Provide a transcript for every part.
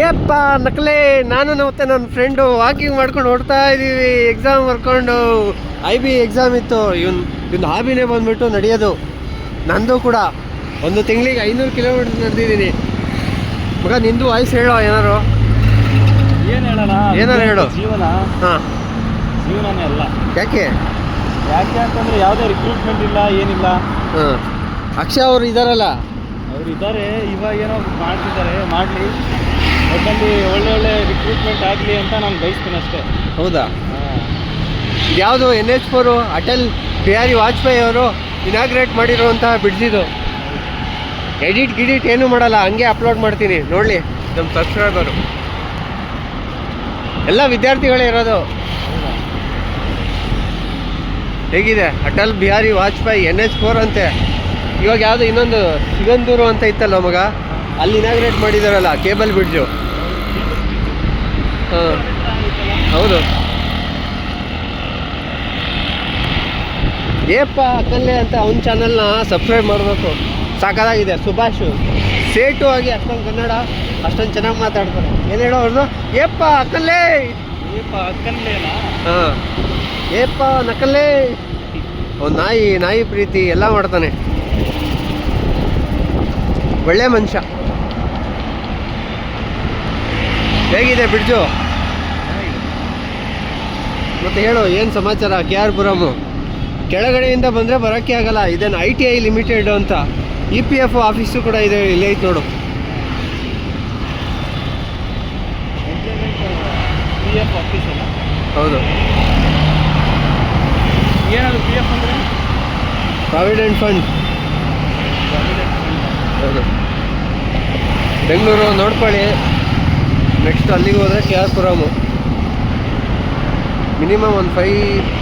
ಏಪ್ಪ ನಕಲೆ ನಾನು ಮತ್ತೆ ನನ್ನ ಫ್ರೆಂಡು ವಾಕಿಂಗ್ ಮಾಡ್ಕೊಂಡು ಓಡ್ತಾ ಇದ್ದೀವಿ. ಎಕ್ಸಾಮ್ ಬರ್ಕೊಂಡು IB ಎಕ್ಸಾಮ್ ಇತ್ತು. ಇವನ್ ಹಾಬಿನೇ ಬಂದ್ಬಿಟ್ಟು ನಡೆಯೋದು. ನಂದು ಕೂಡ ಒಂದು ತಿಂಗಳಿಗೆ 500 ಕಿಲೋಮೀಟರ್ ನಡೆದಿದ್ದೀನಿ. ಮಗ ನಿಂದು ವಾಯ್ಸ್ ಹೇಳೋ ಏನಾರು. ಏನು ಹೇಳೋಣ, ಏನಾರು ಹೇಳು. ಜೀವನ ಜೀವನನೇ ಅಲ್ಲ. ಯಾಕೆ ಅಂತಂದ್ರೆ ಯಾವುದೇ ರಿಕ್ರೂಟ್ಮೆಂಟ್ ಇಲ್ಲ, ಏನಿಲ್ಲ. ಹಾಂ, ಅಕ್ಷಯ್ ಅವರು ಇದ್ದಾರಲ್ಲ, ಅವ್ರು ಇದ್ದಾರೆ. ಇವಾಗ ಏನೋ ಮಾಡ್ತಿದ್ದಾರೆ, ಮಾಡಲಿ. ಒಟ್ಟಲ್ಲಿ ಒಳ್ಳೆ ರಿಕ್ರೂಟ್ಮೆಂಟ್ ಆಗಲಿ ಅಂತ ನಾನು ಬಯಸ್ತೀನಿ ಅಷ್ಟೇ. ಹೌದಾ? ಇದ್ಯಾವುದು NH4 ಅಟಲ್ ಬಿಹಾರಿ ವಾಜಪೇಯಿ ಅವರು ಇನಾಗ್ರೇಟ್ ಮಾಡಿರುವಂತಹ ಬ್ರಿಡ್ಜಿದು. ಎಡಿಟ್ ಏನೂ ಮಾಡಲ್ಲ, ಹಂಗೆ ಅಪ್ಲೋಡ್ ಮಾಡ್ತೀನಿ ನೋಡಲಿ ನಮ್ಮ ಸಬ್ಸ್ಕ್ರೈಬರು. ಎಲ್ಲ ವಿದ್ಯಾರ್ಥಿಗಳೇ ಇರೋದು. ಹೇಗಿದೆ ಅಟಲ್ ಬಿಹಾರಿ ವಾಜಪೇಯಿ NH4 ಅಂತೆ. ಇವಾಗ ಯಾವುದು ಇನ್ನೊಂದು ಸಿಗಂದೂರು ಅಂತ ಇತ್ತಲ್ಲ ಮಗ, ಅಲ್ಲಿ ಇನಾಗ್ರೇಟ್ ಮಾಡಿದಾರಲ್ಲ ಕೇಬಲ್ ಬ್ರಿಡ್ಜು. ಹಾಂ ಹೌದು. ಏಪ್ಪ ಅಕ್ಕಲ್ಲೇ ಅಂತ ಅವ್ನ ಚಾನಲ್ನ ಸಬ್ಸ್ಕ್ರೈಬ್ ಮಾಡಬೇಕು. ಸಾಕಾಗಿದೆ. ಸುಭಾಷ್ ಸೇಟು ಆಗಿ ಅಷ್ಟೊಂದು ಕನ್ನಡ ಅಷ್ಟೊಂದು ಚೆನ್ನಾಗಿ ಮಾತಾಡ್ತಾರೆ. ಏನು ಹೇಳೋ ಅವ್ರದ್ದು? ಏಪ್ಪ ಅಕ್ಕಲ್ಲೇ. ಹಾಂ, ಏಪ್ಪ ನಕಲ್ಲೇ. ಅವ್ನು ನಾಯಿ ಪ್ರೀತಿ ಎಲ್ಲ ಮಾಡ್ತಾನೆ. ಒಳ್ಳೆ ಮನುಷ್ಯ. ಹೇಗಿದೆ ಬ್ರಿಡ್ಜು? ಮತ್ತೆ ಹೇಳು, ಏನು ಸಮಾಚಾರ? KR ಪುರಮು ಕೆಳಗಡೆಯಿಂದ ಬಂದರೆ ಬರೋಕ್ಕೆ ಆಗಲ್ಲ. ಇದೇನು ITI ಲಿಮಿಟೆಡ್ ಅಂತ EPF ಆಫೀಸು ಕೂಡ ಇದೆ, ಇಲ್ಲೇ ಐತೆ ನೋಡು. ಹೌದು. ಏನದು PF ಅಂದರೆ? Provident fund. ಹೌದು. ಬೆಂಗಳೂರು ನೋಡ್ಕೊಳ್ಳಿ. ನೆಕ್ಸ್ಟ್ ಅಲ್ಲಿಗೆ ಹೋದರೆ KR ಪುರಮು. ಮಿನಿಮಮ್ ಒಂದು 5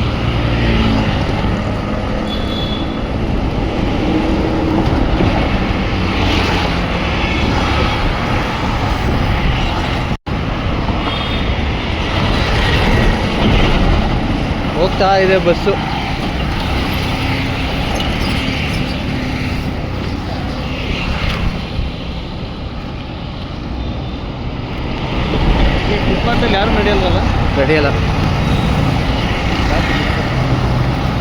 ಹೋಗ್ತಾ ಇದೆ ಬಸ್ಸು. ಫುಟ್ಪಾತಲ್ಲಿ ಯಾರು ನಡೆಯಲ್ವಲ್ಲ? ನಡೆಯಲ್ಲ.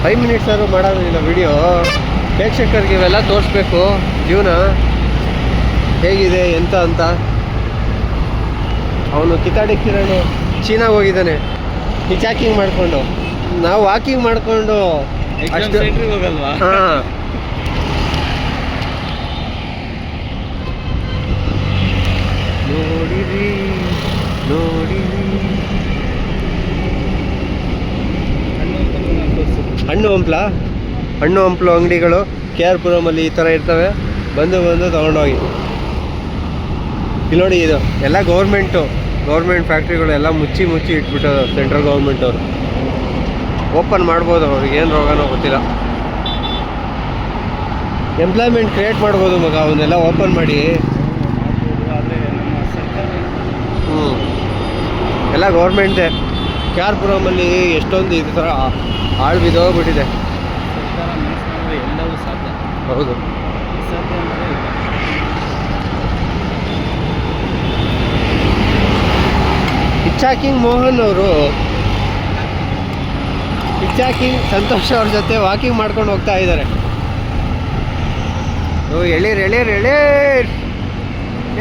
5 ಮಿನಿಟ್ಸ್ ಆದರೂ ಮಾಡೋದಿಲ್ಲ ವಿಡಿಯೋ. ಪ್ರೇಕ್ಷಕರಿಗೆ ಇವೆಲ್ಲ ತೋರಿಸ್ಬೇಕು, ಜೀವನ ಹೇಗಿದೆ ಎಂತ ಅಂತ. ಅವನು ಕಿತಾಡಿ ಕಿರಣ್ ಚೀನಾಗೆ ಹೋಗಿದ್ದಾನೆ ಹಿಚಾಕಿಂಗ್ ಮಾಡಿಕೊಂಡು. ನಾವು ವಾಕಿಂಗ್ ಮಾಡಿಕೊಂಡು ಅಷ್ಟು ಹೋಗಲ್ವಾ? ಹಾಂ, ನೋಡಿರಿ ಹಣ್ಣು ಹಂಪಲು ಅಂಗಡಿಗಳು KR ಪುರಮಲ್ಲಿ ಈ ಥರ ಇರ್ತವೆ. ಬಂದು ತೊಗೊಂಡೋಗಿ. ಇಲ್ಲಿ ನೋಡಿ, ಇದು ಎಲ್ಲ ಗೌರ್ಮೆಂಟ್ ಫ್ಯಾಕ್ಟ್ರಿಗಳು ಎಲ್ಲ ಮುಚ್ಚಿ ಇಟ್ಬಿಟ್ಟು ಸೆಂಟ್ರಲ್ ಗೌರ್ಮೆಂಟ್ ಅವರು. ಓಪನ್ ಮಾಡ್ಬೋದು, ಅವ್ರಿಗೆ ಏನು ರೋಗನೋ ಗೊತ್ತಿಲ್ಲ. ಎಂಪ್ಲಾಯ್ಮೆಂಟ್ ಕ್ರಿಯೇಟ್ ಮಾಡ್ಬೋದು ಮಗ, ಅವನ್ನೆಲ್ಲ ಓಪನ್ ಮಾಡಿ. ಎಲ್ಲ ಗೌರ್ಮೆಂಟೇ. KR ಪುರಮಲ್ಲಿ ಎಷ್ಟೊಂದು ಇದು ಥರ ಹಾಳು ಬಿದ್ದೋಗ್ಬಿಟ್ಟಿದೆ. ಎಲ್ಲವೂ ಸಾಧ್ಯ. ಹೌದು. ಹಿಚಾಕಿಂಗ್ ಮೋಹನ್ ಅವರು ಸಂತೋಷ್ ಅವ್ರ ಜೊತೆ ವಾಕಿಂಗ್ ಮಾಡ್ಕೊಂಡು ಹೋಗ್ತಾ ಇದ್ದಾರೆ. ಎಳೀರ್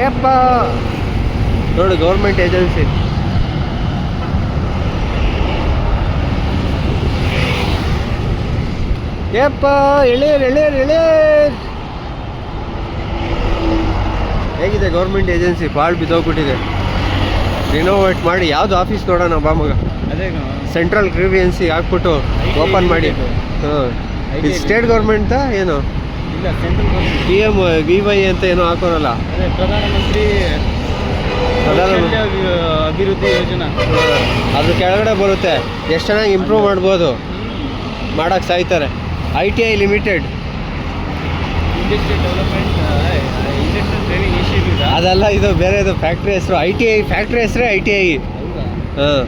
ಏಪ್ಪ ನೋಡು, ಗೌರ್ಮೆಂಟ್ ಏಜೆನ್ಸಿ. ಏಪ್ಪ ಎಳೀರ್. ಹೇಗಿದೆ ಗೌರ್ಮೆಂಟ್ ಏಜೆನ್ಸಿ? ಪಾಳು ಬಿದ್ದೋಗ್ಬಿಟ್ಟಿದೆ. ರಿನೋವೇಟ್ ಮಾಡಿ ಯಾವುದು ಆಫೀಸ್ ನೋಡೋಣ ಬಾ ಮಗ. ಅದೇ ಸೆಂಟ್ರಲ್ ಗ್ರೀವಿಯನ್ಸಿ ಹಾಕ್ಬಿಟ್ಟು ಓಪನ್ ಮಾಡಿ. ಹಾಂ, ಇದು ಸ್ಟೇಟ್ ಗೌರ್ಮೆಂಟ್ ಏನು ಇಲ್ಲ, ಸೆಂಟ್ರಲ್ ಗೌರ್ಮೆಂಟ್. PMVY ಅಂತ ಏನೋ ಹಾಕೋರಲ್ಲ, ಅದೇ ಪ್ರಧಾನಮಂತ್ರಿ ಅಭಿವೃದ್ಧಿ ಯೋಜನಾ. ಅದ್ರ ಕೆಳಗಡೆ ಬರುತ್ತೆ. ಎಷ್ಟು ಚೆನ್ನಾಗಿ ಇಂಪ್ರೂವ್ ಮಾಡ್ಬೋದು. ಮಾಡೋಕ್ಕೆ ಸಾಯ್ತಾರೆ. ITI limited, industrial development industrial training institute. ಅದಲ್ಲ, ಇದು ಬೇರೆದು ಫ್ಯಾಕ್ಟ್ರಿ ಹೆಸರು. ITI ಫ್ಯಾಕ್ಟ್ರಿ ಹೆಸರೇ ITI. ಹೌದಾ? ಹಾಂ,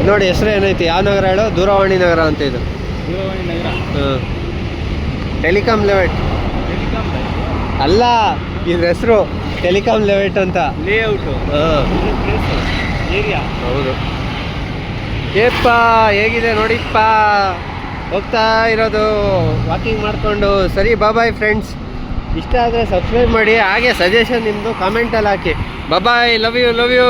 ನೋಡಿ ಹೆಸರು ಏನೈತಿ? ಯಾವ ನಗರ ಹೇಳೋ? ದೂರವಾಣಿ ನಗರ ಅಂತ ಇದು. ದೂರವಾಣಿ ನಗರ. ಹಾಂ, ಟೆಲಿಕಾಮ್ ಲೆವೆಟ್ ಅಲ್ಲ, ಇದ್ರ ಹೆಸರು ಟೆಲಿಕಾಮ್ ಲೆವೆಟ್ ಅಂತ. ಲೇಔಟು ಹಾಂ ಪ್ಲೇಸು ಏರಿಯಾ. ಹೌದು. ಏಪ್ಪ ಹೇಗಿದೆ ನೋಡಿಪ್ಪ, ಹೋಗ್ತಾ ಇರೋದು ವಾಕಿಂಗ್ ಮಾಡಿಕೊಂಡು. ಸರಿ, ಬಾಯ್ ಫ್ರೆಂಡ್ಸ್. ಇಷ್ಟ ಆದರೆ ಸಬ್ಸ್ಕ್ರೈಬ್ ಮಾಡಿ, ಹಾಗೆ ಸಜೆಷನ್ ನಿಮ್ಮದು ಕಾಮೆಂಟಲ್ಲಿ ಹಾಕಿ. ಬಾಯ್, ಲವ್ ಯು.